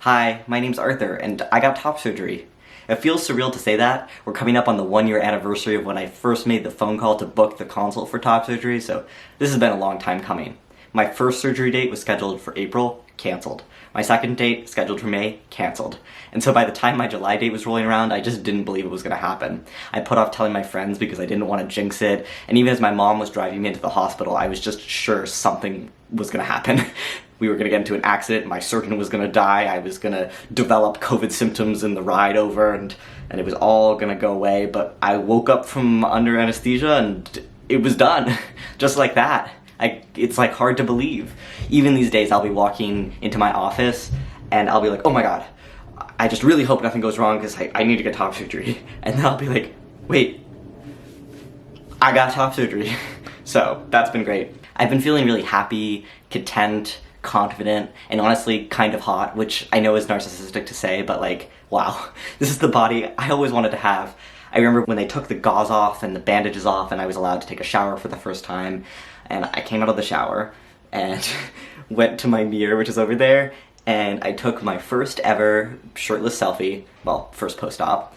Hi, my name's Arthur, and I got top surgery. It feels surreal to say that. We're coming up on the 1-year anniversary of when I first made the phone call to book the consult for top surgery, so this has been a long time coming. My first surgery date was scheduled for April, cancelled. My second date, scheduled for May, cancelled. And so by the time my July date was rolling around, I just didn't believe it was gonna happen. I put off telling my friends because I didn't want to jinx it, and even as my mom was driving me into the hospital, I was just sure something was gonna happen. We were gonna get into an accident, my surgeon was gonna die, I was gonna develop COVID symptoms in the ride over, and it was all gonna go away, but I woke up from under anesthesia and it was done. Just like that. It's like hard to believe. Even these days I'll be walking into my office and I'll be like, oh my god, I just really hope nothing goes wrong because I need to get top surgery. And then I'll be like, wait, I got top surgery. So that's been great. I've been feeling really happy, content, confident, and honestly kind of hot, which I know is narcissistic to say, but like, wow, this is the body I always wanted to have. I remember when they took the gauze off and the bandages off and I was allowed to take a shower for the first time, and I came out of the shower and went to my mirror, which is over there, and I took my first ever shirtless selfie, well, first post-op,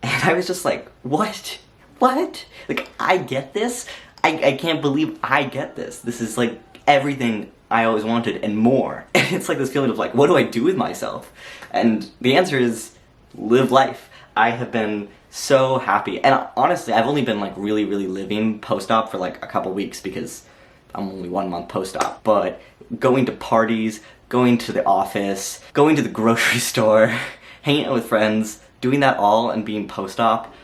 and I was just like, what? What? Like, I get this? I can't believe I get this. This is like everything I always wanted and more. And it's like this feeling of like, what do I do with myself? And the answer is, live life. I have been so happy. And honestly, I've only been like really living post-op for like a couple weeks because I'm only 1 month post-op. But going to parties, going to the office, going to the grocery store, hanging out with friends, doing that all and being post-op,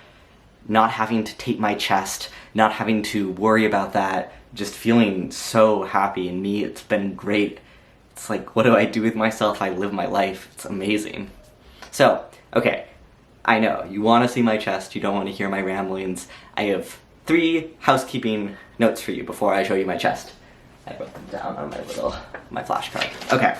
not having to tape my chest, not having to worry about that, just feeling so happy. And me, it's been great. It's like, what do I do with myself? I live my life. It's amazing. So, okay, I know, you want to see my chest, you don't want to hear my ramblings. I have 3 housekeeping notes for you before I show you my chest. I wrote them down on my flashcard. Okay,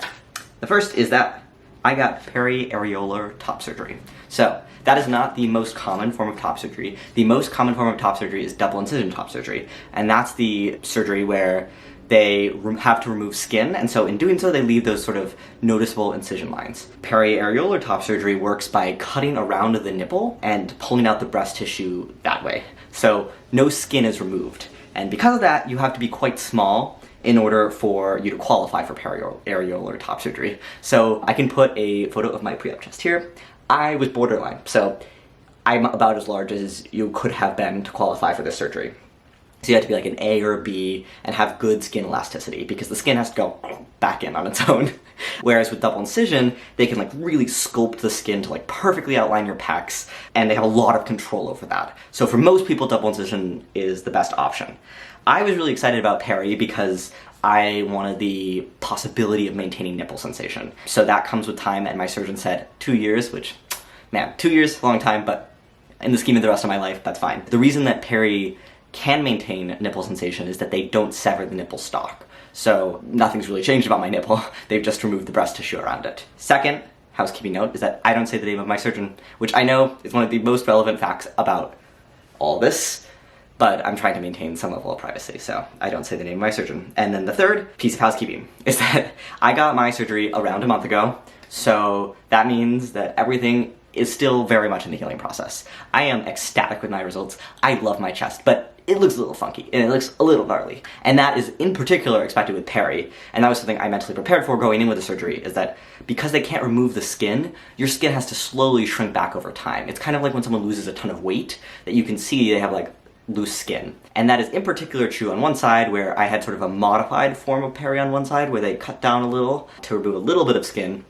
the first is that I got periareolar top surgery. So, that is not the most common form of top surgery. The most common form of top surgery is double incision top surgery, and that's the surgery where they have to remove skin, and so in doing so they leave those sort of noticeable incision lines. Periareolar top surgery works by cutting around the nipple and pulling out the breast tissue that way. So no skin is removed. And because of that, you have to be quite small in order for you to qualify for periareolar top surgery. So I can put a photo of my pre-op chest here. I was borderline, so I'm about as large as you could have been to qualify for this surgery. So you have to be like an A or a B and have good skin elasticity because the skin has to go back in on its own. Whereas with double incision, they can like really sculpt the skin to like perfectly outline your pecs, and they have a lot of control over that. So for most people, double incision is the best option. I was really excited about peri because I wanted the possibility of maintaining nipple sensation. So that comes with time, and my surgeon said 2 years, which, man, 2 years, a long time, but in the scheme of the rest of my life, that's fine. The reason that peri can maintain nipple sensation is that they don't sever the nipple stalk. So nothing's really changed about my nipple, they've just removed the breast tissue around it. Second housekeeping note is that I don't say the name of my surgeon, which I know is one of the most relevant facts about all this, but I'm trying to maintain some level of privacy, so I don't say the name of my surgeon. And then the third piece of housekeeping is that I got my surgery around a month ago, so that means that everything is still very much in the healing process. I am ecstatic with my results. I love my chest, but it looks a little funky, and it looks a little gnarly. And that is in particular expected with peri, and that was something I mentally prepared for going in with the surgery, is that because they can't remove the skin, your skin has to slowly shrink back over time. It's kind of like when someone loses a ton of weight, that you can see they have like loose skin. And that is in particular true on one side, where I had sort of a modified form of peri on one side, where they cut down a little to remove a little bit of skin.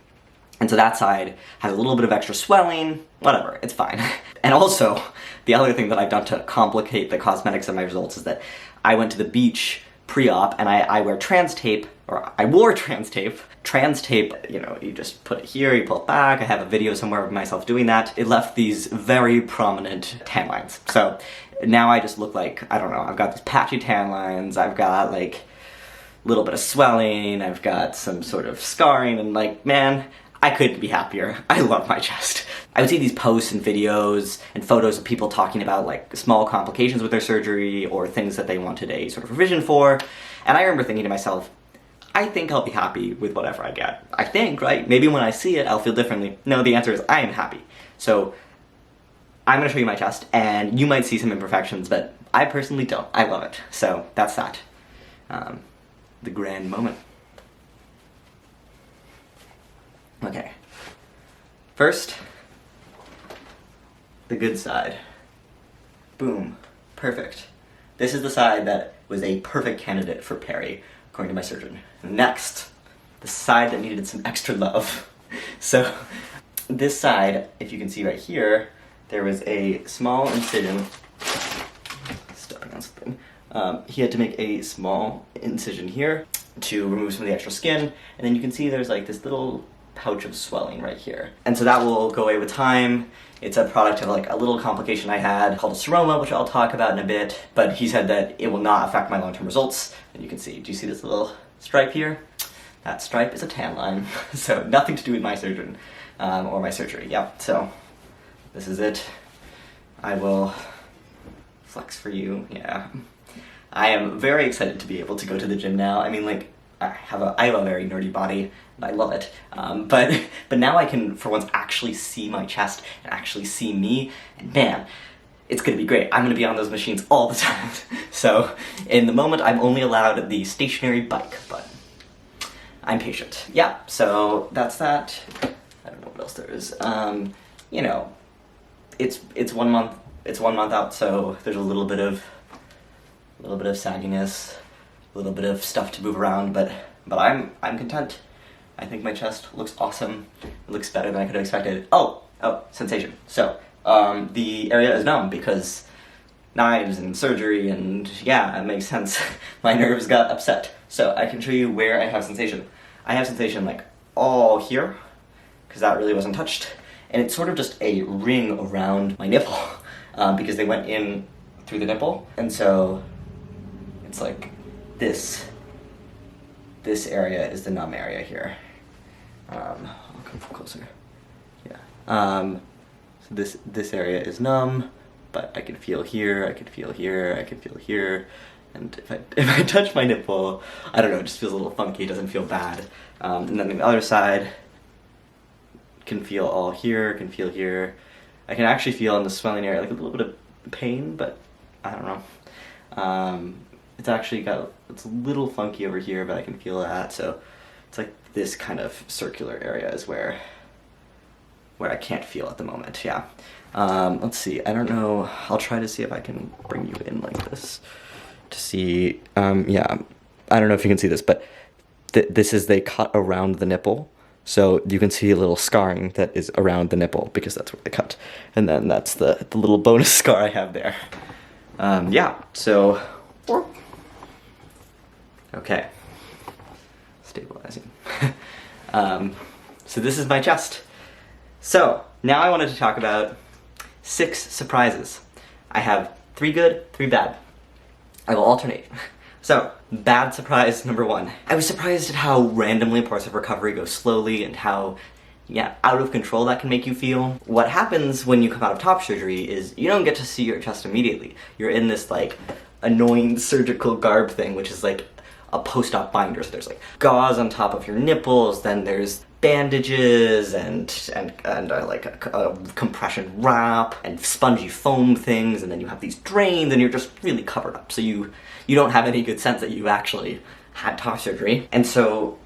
And so that side has a little bit of extra swelling, whatever, it's fine. And also, the other thing that I've done to complicate the cosmetics of my results is that I went to the beach pre-op and I wear trans tape, or I wore trans tape. Trans tape, you know, you just put it here, you pull it back. I have a video somewhere of myself doing that. It left these very prominent tan lines. So now I just look like, I don't know, I've got these patchy tan lines, I've got like a little bit of swelling, I've got some sort of scarring, and like, man, I couldn't be happier. I love my chest. I would see these posts and videos and photos of people talking about like small complications with their surgery or things that they wanted a sort of revision for, and I remember thinking to myself, I think I'll be happy with whatever I get. I think, right? Maybe when I see it, I'll feel differently. No, the answer is I am happy. So I'm gonna show you my chest, and you might see some imperfections, but I personally don't. I love it. So that's that. The grand moment. Okay. First, the good side. Boom. Perfect. This is the side that was a perfect candidate for peri, according to my surgeon. Next, the side that needed some extra love. So, this side, if you can see right here, there was a small incision. Stepping on something. He had to make a small incision here to remove some of the extra skin, and then you can see there's like this little pouch of swelling right here. And so that will go away with time. It's a product of like a little complication I had called a seroma, which I'll talk about in a bit, but he said that it will not affect my long-term results. And you can see, do you see this little stripe here? That stripe is a tan line, so nothing to do with my surgeon or my surgery. Yeah, so this is it. I will flex for you, yeah. I am very excited to be able to go to the gym now. I mean, like, I have a very nerdy body, and I love it. But now I can, for once, actually see my chest and actually see me, and man, it's gonna be great. I'm gonna be on those machines all the time. So, in the moment, I'm only allowed the stationary bike, but I'm patient. Yeah, so that's that. I don't know what else there is. You know, it's 1 month. It's 1 month out, so there's a little bit of sagginess, a little bit of stuff to move around, but I'm content. I think my chest looks awesome. It looks better than I could have expected. Oh, sensation. So, the area is numb because knives and surgery, and yeah, it makes sense. My nerves got upset. So I can show you where I have sensation. I have sensation like all here, because that really wasn't touched, and it's sort of just a ring around my nipple, because they went in through the nipple, and so it's like this area is the numb area here. I'll come closer. Yeah. So this area is numb, but I can feel here, I can feel here, I can feel here, and if I touch my nipple, I don't know, it just feels a little funky, it doesn't feel bad. And then the other side can feel all here, can feel here. I can actually feel in the swelling area like a little bit of pain, but I don't know. It's actually it's a little funky over here, but I can feel that, so it's like this kind of circular area is where I can't feel at the moment, yeah. Let's see, I don't know, I'll try to see if I can bring you in like this to see, yeah, I don't know if you can see this, but this is, they cut around the nipple, so you can see a little scarring that is around the nipple because that's where they cut, and then that's the little bonus scar I have there. Yeah, so, okay, stabilizing. So this is my chest. So, now I wanted to talk about 6 surprises. I have 3 good, 3 bad. I will alternate. So, bad surprise number 1. I was surprised at how randomly parts of recovery go slowly and how, yeah, out of control that can make you feel. What happens when you come out of top surgery is you don't get to see your chest immediately. You're in this, like, annoying surgical garb thing, which is like a post-op binder. So there's like gauze on top of your nipples, then there's bandages and like a compression wrap and spongy foam things, and then you have these drains, and you're just really covered up. So you don't have any good sense that you actually had top surgery. And so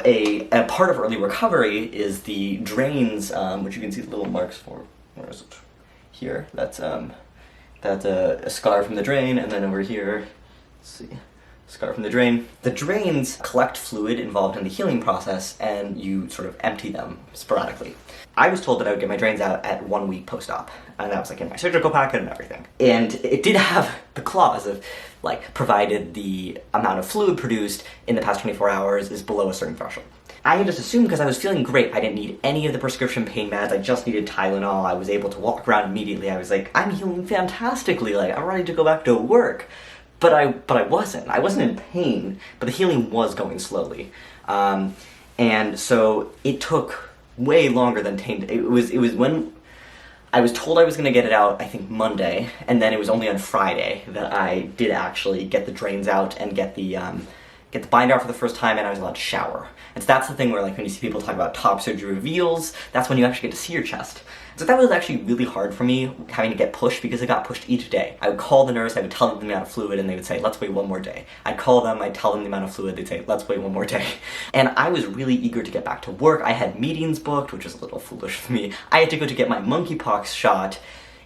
a part of early recovery is the drains, which you can see the little marks for. Where is it? Here. That's a scar from the drain, and then over here, let's see, scar from the drain. The drains collect fluid involved in the healing process, and you sort of empty them sporadically. I was told that I would get my drains out at 1 week post-op, and that was like in my surgical packet and everything. And it did have the clause of, like, provided the amount of fluid produced in the past 24 hours is below a certain threshold. I had just assumed because I was feeling great, I didn't need any of the prescription pain meds, I just needed Tylenol, I was able to walk around immediately, I was like, I'm healing fantastically, like, I'm ready to go back to work. But I wasn't in pain, but the healing was going slowly. And so it took way longer than it was when I was told I was gonna get it out, I think Monday, and then it was only on Friday that I did actually get the drains out and get the get the binder out for the first time, and I was allowed to shower. And so that's the thing where, like, when you see people talk about top surgery reveals, that's when you actually get to see your chest. So that was actually really hard for me, having to get pushed, because it got pushed each day. I would call the nurse, I would tell them the amount of fluid, and they would say, let's wait one more day. I'd call them, I'd tell them the amount of fluid, they'd say, let's wait one more day. And I was really eager to get back to work. I had meetings booked, which was a little foolish for me. I had to go to get my monkeypox shot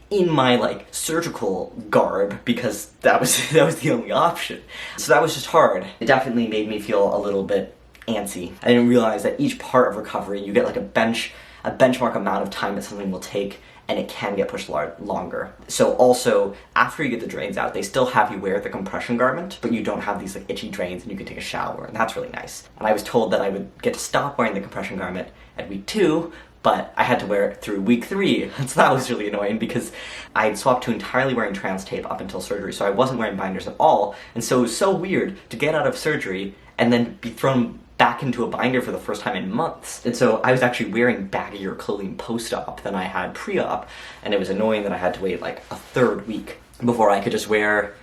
in my, like, surgical garb, because that was the only option. So that was just hard. It definitely made me feel a little bit antsy. I didn't realize that each part of recovery, you get like a benchmark amount of time that something will take, and it can get pushed longer. So also, after you get the drains out, they still have you wear the compression garment, but you don't have these like itchy drains, and you can take a shower, and that's really nice. And I was told that I would get to stop wearing the compression garment at week 2, but I had to wear it through week 3, so that was really annoying, because I'd swapped to entirely wearing trans tape up until surgery, so I wasn't wearing binders at all, and so it was so weird to get out of surgery and then be thrown back into a binder for the first time in months. And so I was actually wearing baggier clothing post-op than I had pre-op, and it was annoying that I had to wait like a 3rd week before I could just wear,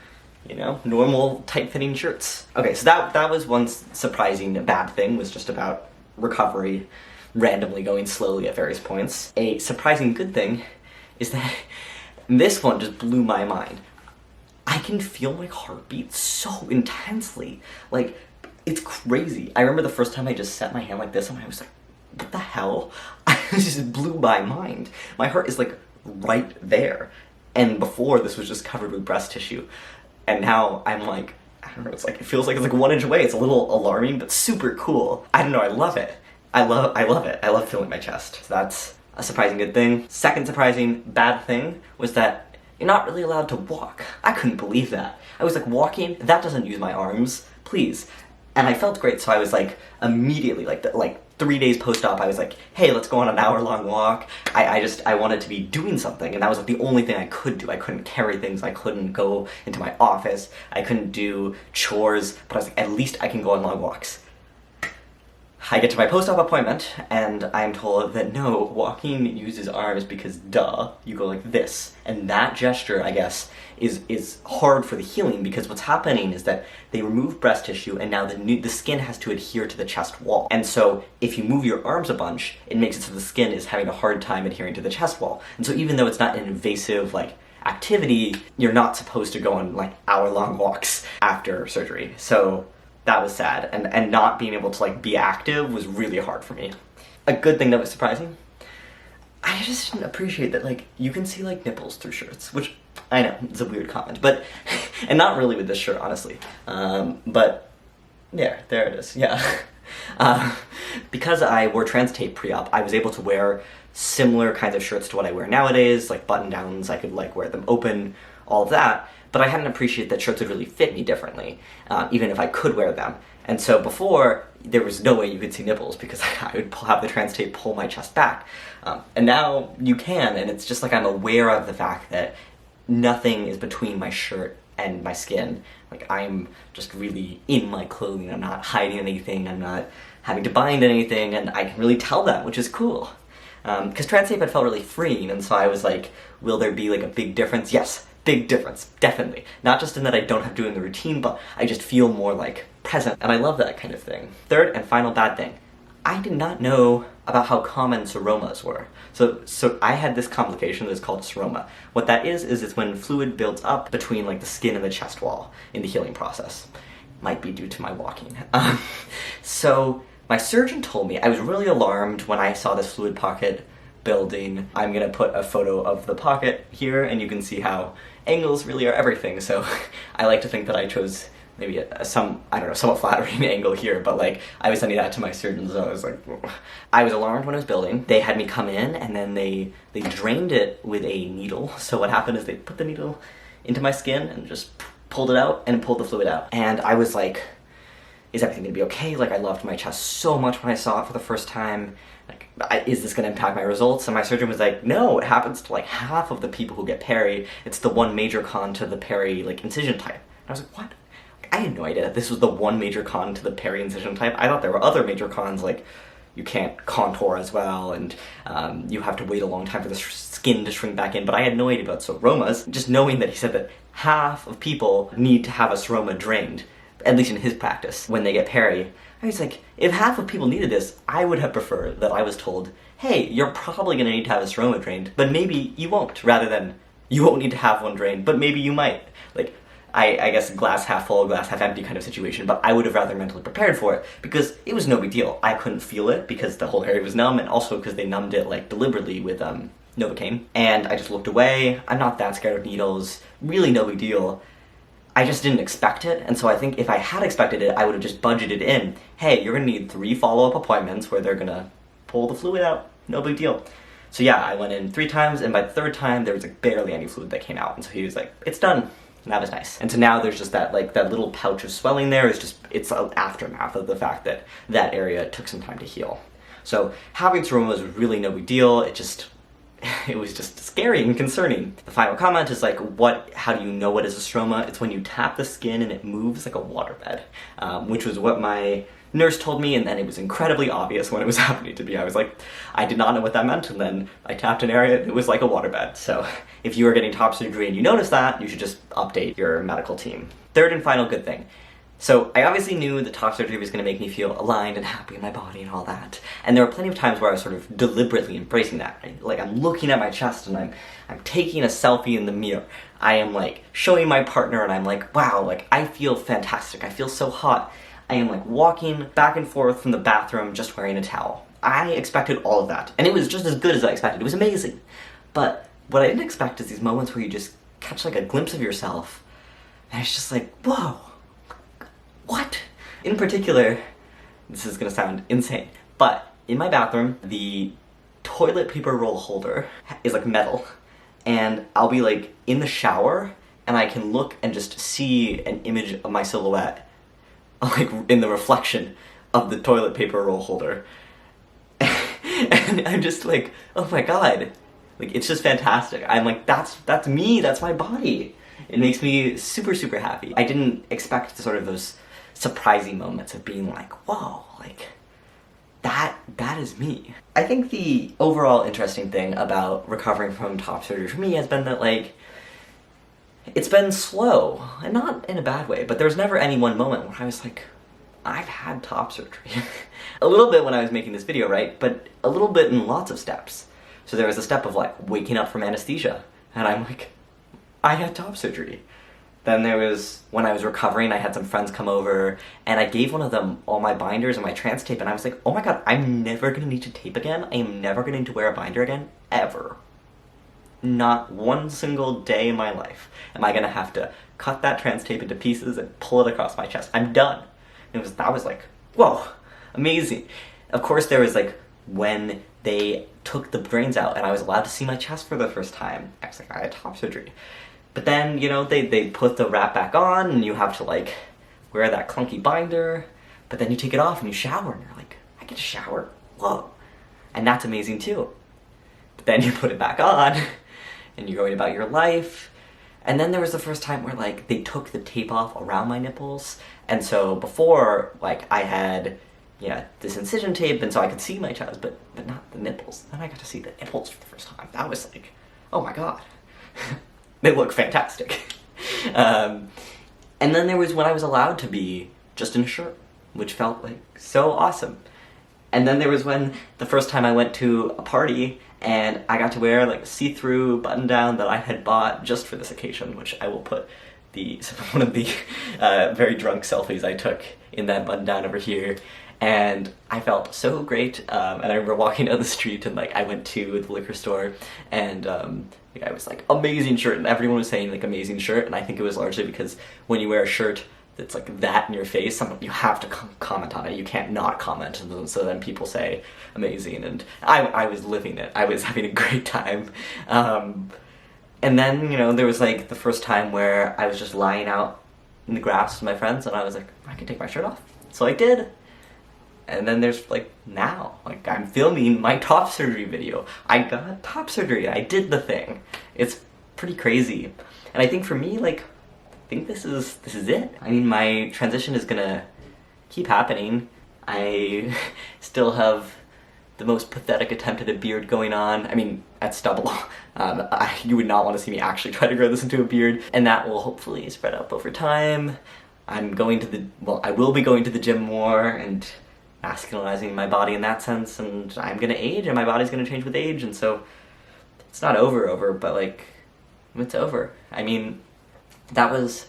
you know, normal tight-fitting shirts. Okay, so that was one surprising bad thing, was just about recovery randomly going slowly at various points. A surprising good thing is that this one just blew my mind. I can feel my heartbeat so intensely. Like, it's crazy. I remember the first time I just set my hand like this, and I was like, what the hell? It just blew my mind. My heart is like right there. And before, this was just covered with breast tissue. And now I'm like, I don't know, it's like, it feels like it's like 1 inch away. It's a little alarming, but super cool. I don't know, I love it. I love it. I love feeling my chest. So that's a surprising good thing. Second surprising bad thing was that you're not really allowed to walk. I couldn't believe that. I was like, walking? That doesn't use my arms. Please. And I felt great, so I was like, immediately, like 3 days post-op, I was like, hey, let's go on an hour-long walk. I wanted to be doing something, and that was like the only thing I could do. I couldn't carry things, I couldn't go into my office, I couldn't do chores, but I was like, at least I can go on long walks. I get to my post-op appointment, and I'm told that no, walking uses arms because duh, you go like this. And that gesture, I guess, is hard for the healing, because what's happening is that they remove breast tissue, and now the skin has to adhere to the chest wall. And so if you move your arms a bunch, it makes it so the skin is having a hard time adhering to the chest wall. And so even though it's not an invasive, like, activity, you're not supposed to go on, like, hour-long walks after surgery. So that was sad, and not being able to, like, be active was really hard for me. A good thing that was surprising, I just didn't appreciate that, like, you can see, like, nipples through shirts, which, I know, it's a weird comment, but, and not really with this shirt, honestly, but, there it is, yeah. Because I wore trans tape pre-op, I was able to wear similar kinds of shirts to what I wear nowadays, like button-downs, I could, like, wear them open, all of that, but I hadn't appreciated that shirts would really fit me differently, even if I could wear them. And so before, there was no way you could see nipples, because I would have the trans tape pull my chest back. And now you can, and it's just like I'm aware of the fact that nothing is between my shirt and my skin. Like, I'm just really in my clothing, I'm not hiding anything, I'm not having to bind anything, and I can really tell that, which is cool. Because trans tape had felt really freeing, and so I was like, will there be like a big difference? Yes. Big difference, definitely. Not just in that I don't have to do it in the routine, but I just feel more, like, present, and I love that kind of thing. Third and final bad thing, I did not know about how common seromas were. So I had this complication that's called seroma. What that is it's when fluid builds up between, like, the skin and the chest wall in the healing process. Might be due to my walking. So my surgeon told me, I was really alarmed when I saw this fluid pocket building. I'm gonna put a photo of the pocket here, and you can see how angles really are everything, so I like to think that I chose maybe somewhat flattering angle here, but like, I was sending that to my surgeons, and I was like, whoa. I was alarmed when I was building. They had me come in, and then they drained it with a needle. So what happened is they put the needle into my skin and just pulled it out, and pulled the fluid out. And I was like, is everything gonna be okay? Like, I loved my chest so much when I saw it for the first time. Like, is this gonna impact my results? And my surgeon was like, no, it happens to like half of the people who get peri. It's the one major con to the peri, like, incision type. And I was like, what? I had no idea that this was the one major con to the peri incision type. I thought there were other major cons, like you can't contour as well, and you have to wait a long time for the skin to shrink back in, but I had no idea about seromas. Just knowing that he said that half of people need to have a seroma drained, at least in his practice, when they get peri. I was like, if half of people needed this, I would have preferred that I was told, hey, you're probably gonna need to have a seroma drained, but maybe you won't, rather than, you won't need to have one drained, but maybe you might. Like, I guess glass half full, glass half empty kind of situation, but I would have rather mentally prepared for it, because it was no big deal. I couldn't feel it, because the whole area was numb, and also because they numbed it, like, deliberately with, Novocaine. And I just looked away. I'm not that scared of needles. Really no big deal. I just didn't expect it, and so I think if I had expected it, I would have just budgeted in, hey, you're gonna need 3 follow-up appointments where they're gonna pull the fluid out. No big deal. So yeah, I went in 3 times, and by the 3rd time, there was like barely any fluid that came out, and so he was like, it's done. And that was nice. And so now there's just that, like, that little pouch of swelling there is just, it's an aftermath of the fact that that area took some time to heal. So having seroma was really no big deal. It was just scary and concerning. The final comment is like, how do you know what is a seroma? It's when you tap the skin and it moves like a waterbed, which was what my nurse told me, and then it was incredibly obvious when it was happening to me. I was like, I did not know what that meant, and then I tapped an area, and it was like a waterbed. So if you are getting top surgery and you notice that, you should just update your medical team. Third and final good thing. So I obviously knew that top surgery was going to make me feel aligned and happy in my body and all that. And there were plenty of times where I was sort of deliberately embracing that. Right? Like, I'm looking at my chest and I'm taking a selfie in the mirror. I am like showing my partner and I'm like, wow, like I feel fantastic. I feel so hot. I am like walking back and forth from the bathroom just wearing a towel. I expected all of that. And it was just as good as I expected. It was amazing. But what I didn't expect is these moments where you just catch like a glimpse of yourself. And it's just like, whoa. What? In particular, this is gonna sound insane, but in my bathroom, the toilet paper roll holder is like metal, and I'll be like in the shower, and I can look and just see an image of my silhouette, like in the reflection of the toilet paper roll holder. And I'm just like, oh my god, like it's just fantastic. I'm like, that's me, that's my body. It makes me super, super happy. I didn't expect sort of those surprising moments of being like, whoa, like, that is me. I think the overall interesting thing about recovering from top surgery for me has been that, like, it's been slow, and not in a bad way, but there was never any one moment where I was like, I've had top surgery. A little bit when I was making this video, right? But a little bit in lots of steps. So there was a step of, like, waking up from anesthesia, and I'm like, I had top surgery. Then there was, when I was recovering, I had some friends come over, and I gave one of them all my binders and my trans tape, and I was like, oh my god, I'm never gonna need to tape again. I am never gonna need to wear a binder again, ever. Not one single day in my life am I gonna have to cut that trans tape into pieces and pull it across my chest. I'm done. And that was like, whoa, amazing. Of course, there was like, when they took the brains out and I was allowed to see my chest for the first time, I was like, I had top surgery. But then, you know, they put the wrap back on and you have to, like, wear that clunky binder, but then you take it off and you shower and you're like, I get to shower, whoa. And that's amazing too. But then you put it back on and you're going about your life. And then there was the first time where, like, they took the tape off around my nipples. And so before, like, I had, yeah, this incision tape, and so I could see my chest, but not the nipples. Then I got to see the nipples for the first time. That was like, oh my god. They look fantastic. And then there was when I was allowed to be just in a shirt, which felt like so awesome. And then there was when the first time I went to a party and I got to wear like a see-through button-down that I had bought just for this occasion, which I will put one of the very drunk selfies I took in that button-down over here. And I felt so great, and I remember walking down the street and like I went to the liquor store and the guy was like, amazing shirt, and everyone was saying like amazing shirt, and I think it was largely because when you wear a shirt that's like that in your face, you have to comment on it, you can't not comment, and so then people say amazing, and I was living it, I was having a great time. And then, you know, there was like the first time where I was just lying out in the grass with my friends and I was like, I can take my shirt off, so I did. And then there's like now, like I'm filming my top surgery video. I got top surgery, I did the thing. It's pretty crazy. And I think for me, like, I think this is it. I mean, my transition is gonna keep happening. I still have the most pathetic attempt at a beard going on. I mean, at stubble. You would not want to see me actually try to grow this into a beard. And that will hopefully spread up over time. I'm going to I will be going to the gym more and masculinizing my body in that sense, and I'm gonna age and my body's gonna change with age, and so it's not over, but like, it's over. I mean, that was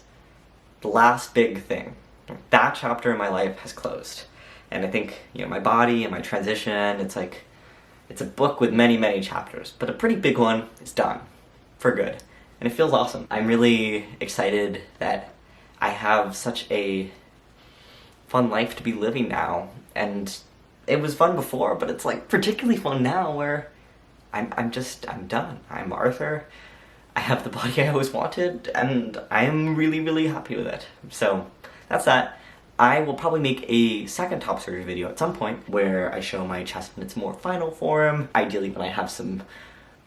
the last big thing. That chapter in my life has closed. And I think, my body and my transition, it's like, it's a book with many, many chapters, but a pretty big one is done. For good. And it feels awesome. I'm really excited that I have such a fun life to be living now, and it was fun before, but it's like particularly fun now where I'm done. I'm Arthur. I have the body I always wanted, and I'm really, really happy with it. So that's that. I will probably make a second top surgery video at some point where I show my chest in its more final form, ideally when I have some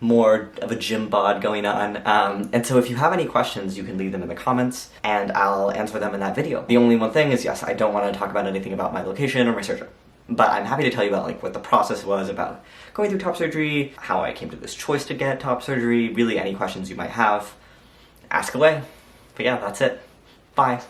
more of a gym bod going on. And so if you have any questions, you can leave them in the comments, and I'll answer them in that video. The only one thing is, yes, I don't want to talk about anything about my location or my surgeon. But I'm happy to tell you about like what the process was about going through top surgery, how I came to this choice to get top surgery, really any questions you might have, ask away. But yeah, that's it. Bye.